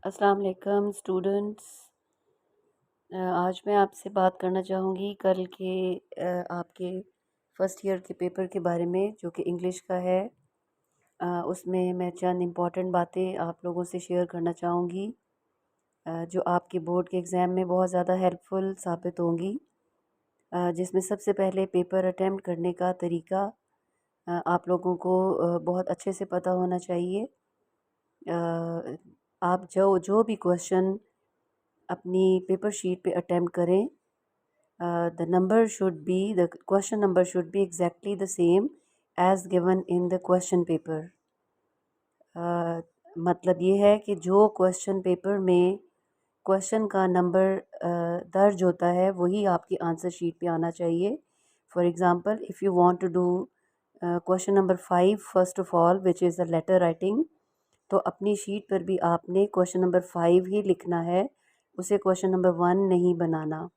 अस्सलाम वालेकुम स्टूडेंट्स। आज मैं आपसे बात करना चाहूँगी कल के आपके फ़र्स्ट ईयर के पेपर के बारे में जो कि इंग्लिश का है। उसमें मैं चंद इम्पॉर्टेंट बातें आप लोगों से शेयर करना चाहूँगी जो आपके बोर्ड के एग्ज़ाम में बहुत ज़्यादा हेल्पफुल साबित होंगी। जिसमें सबसे पहले पेपर अटेम्प्ट करने का तरीका आप लोगों को बहुत अच्छे से पता होना चाहिए। आप जो जो भी क्वेश्चन अपनी पेपर शीट पे अटेम्प्ट करें, the question number should be exactly the same as given in the question paper. मतलब ये है कि जो क्वेश्चन पेपर में क्वेश्चन का नंबर दर्ज होता है वही आपकी आंसर शीट पे आना चाहिए। For example, if you want to do question number 5 first of all which is the letter writing, तो अपनी शीट पर भी आपने क्वेश्चन नंबर 5 ही लिखना है, उसे क्वेश्चन नंबर 1 नहीं बनाना।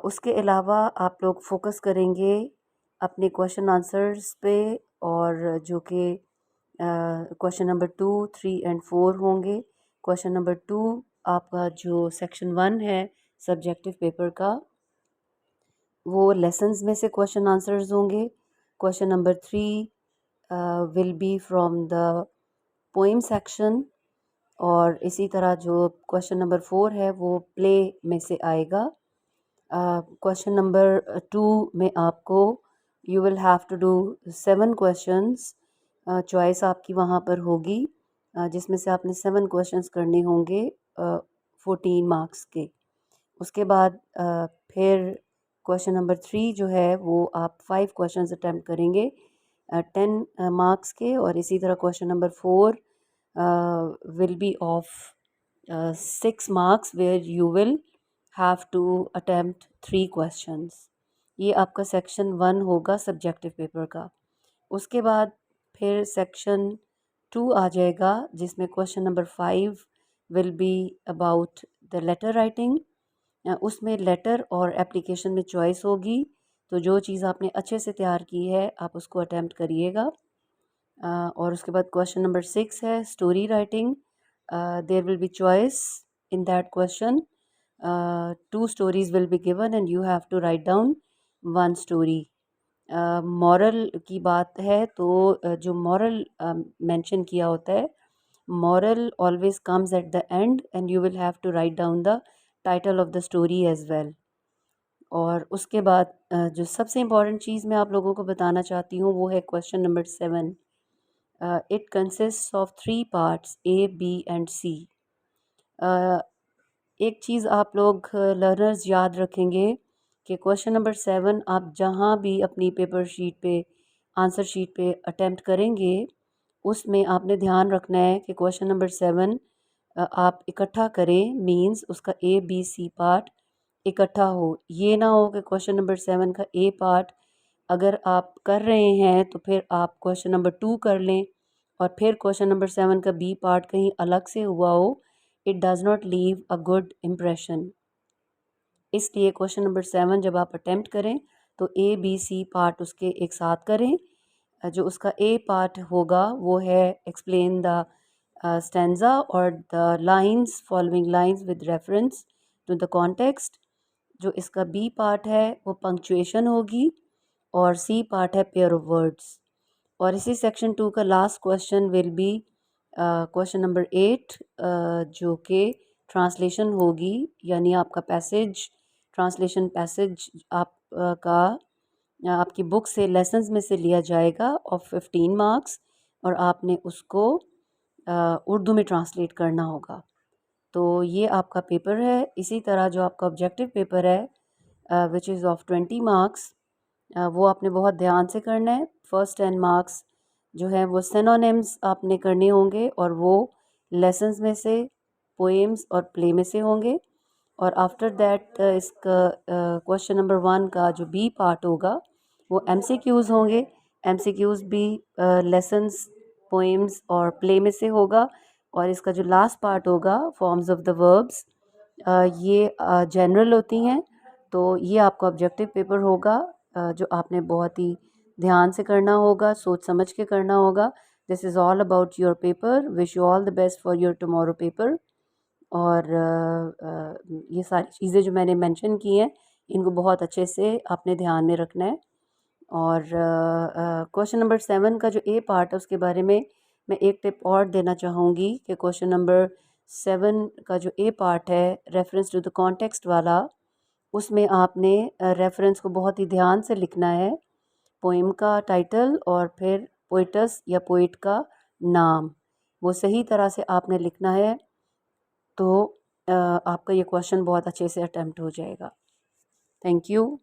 उसके अलावा आप लोग फोकस करेंगे अपने क्वेश्चन आंसर्स पे, और जो कि क्वेश्चन नंबर 2, 3 एंड 4 होंगे। क्वेश्चन नंबर 2 आपका जो सेक्शन 1 है सब्जेक्टिव पेपर का, वो लेसन्स में से क्वेश्चन आंसर्स होंगे। Question number 3 will be from the poem section, और इसी तरह जो क्वेश्चन नंबर 4 है वो प्ले में से आएगा। क्वेश्चन नंबर 2 में आपको you will have to do 7 questions. Choice आपकी वहाँ पर होगी जिसमें से आपने 7 क्वेश्चंस करने होंगे 14 मार्क्स के। उसके बाद फिर क्वेश्चन नंबर 3 जो है वो आप 5 क्वेश्चंस अटेम्प्ट करेंगे 10 मार्क्स के, और इसी तरह question number 4 will be of 6 marks where you will have to attempt 3 questions. ये आपका सेक्शन 1 होगा सब्जेक्टिव पेपर का। उसके बाद फिर सेक्शन 2 आ जाएगा जिसमें question number 5 will be about the letter writing. उसमें लेटर और एप्लीकेशन में चॉइस होगी, तो जो चीज़ आपने अच्छे से तैयार की है आप उसको अटेम्प्ट करिएगा। और उसके बाद क्वेश्चन नंबर 6 है story writing. There will be choice in that question. 2 stories will be given and you have to write down 1 story. Moral की बात है तो जो मॉरल मेंशन किया होता है, moral always comes at the end and you will have to write down the title of the story as well. और उसके बाद जो सबसे इम्पॉर्टेंट चीज़ मैं आप लोगों को बताना चाहती हूँ वो है question number 7। It consist of 3 parts A, B and C. एक चीज़ आप लोग लर्नर्स याद रखेंगे कि क्वेश्चन नंबर 7 आप जहाँ भी अपनी पेपर शीट पे आंसर शीट पे अटेम्प्ट करेंगे, उसमें आपने ध्यान रखना है कि क्वेश्चन नंबर 7 आप इकट्ठा करें, मींस उसका ए बी सी पार्ट इकट्ठा हो। ये ना हो कि क्वेश्चन नंबर 7 का ए पार्ट अगर आप कर रहे हैं तो फिर आप क्वेश्चन नंबर 2 कर लें और फिर क्वेश्चन नंबर 7 का बी पार्ट कहीं अलग से हुआ हो। It does not leave a good impression. इसलिए क्वेश्चन नंबर 7 जब आप अटेम्प्ट करें तो ए बी सी पार्ट उसके एक साथ करें। जो उसका ए पार्ट होगा वो है एक्सप्लेन द स्टैंजा और the lines, following lines with reference to the context. जो इसका बी पार्ट है वो पंक्चुएशन होगी, और सी पार्ट है पेयर ऑफ वर्ड्स। और इसी सेक्शन 2 का last question will be question number 8 जो कि ट्रांसलेशन होगी, यानी आपका पैसेज, ट्रांसलेशन पैसेज आप का आपकी बुक से लेसन्स में से लिया जाएगा ऑफ 15 मार्क्स, और आपने उसको उर्दू में ट्रांसलेट करना होगा। तो ये आपका पेपर है। इसी तरह जो आपका ऑब्जेक्टिव पेपर है विच इज़ ऑफ 20 मार्क्स, वो आपने बहुत ध्यान से करना है। फर्स्ट 10 मार्क्स जो है वो सिनोनिम्स आपने करने होंगे, और वो लेसन्स में से, पोएम्स और प्ले में से होंगे। और आफ्टर दैट इसका क्वेश्चन नंबर 1 का जो बी पार्ट होगा वो एमसीक्यूज़ होंगे। एमसीक्यूज़ भी लेसन्स, पोएम्स और प्ले में से होगा। और इसका जो लास्ट पार्ट होगा फॉर्म्स ऑफ द वर्ब्स, ये जनरल होती हैं। तो ये आपका ऑब्जेक्टिव पेपर होगा जो आपने बहुत ही ध्यान से करना होगा, सोच समझ के करना होगा, this is all about your paper. Wish you all the best for your tomorrow paper. और ये सारी चीज़ें जो मैंने मेंशन की हैं इनको बहुत अच्छे से आपने ध्यान में रखना है. और क्वेश्चन नंबर 7 का जो ए पार्ट है उसके बारे में मैं एक टिप और देना चाहूँगी कि क्वेश्चन नंबर 7 का जो ए पार्ट है रेफरेंस टू द कॉन्टेक्स्ट वाला, उसमें आपने रेफरेंस को बहुत ही ध्यान से लिखना है. पोइम का टाइटल और फिर पोइटस या पोइट का नाम वो सही तरह से आपने लिखना है. तो आपका ये क्वेश्चन बहुत अच्छे से अटेम्प्ट हो जाएगा. Thank you.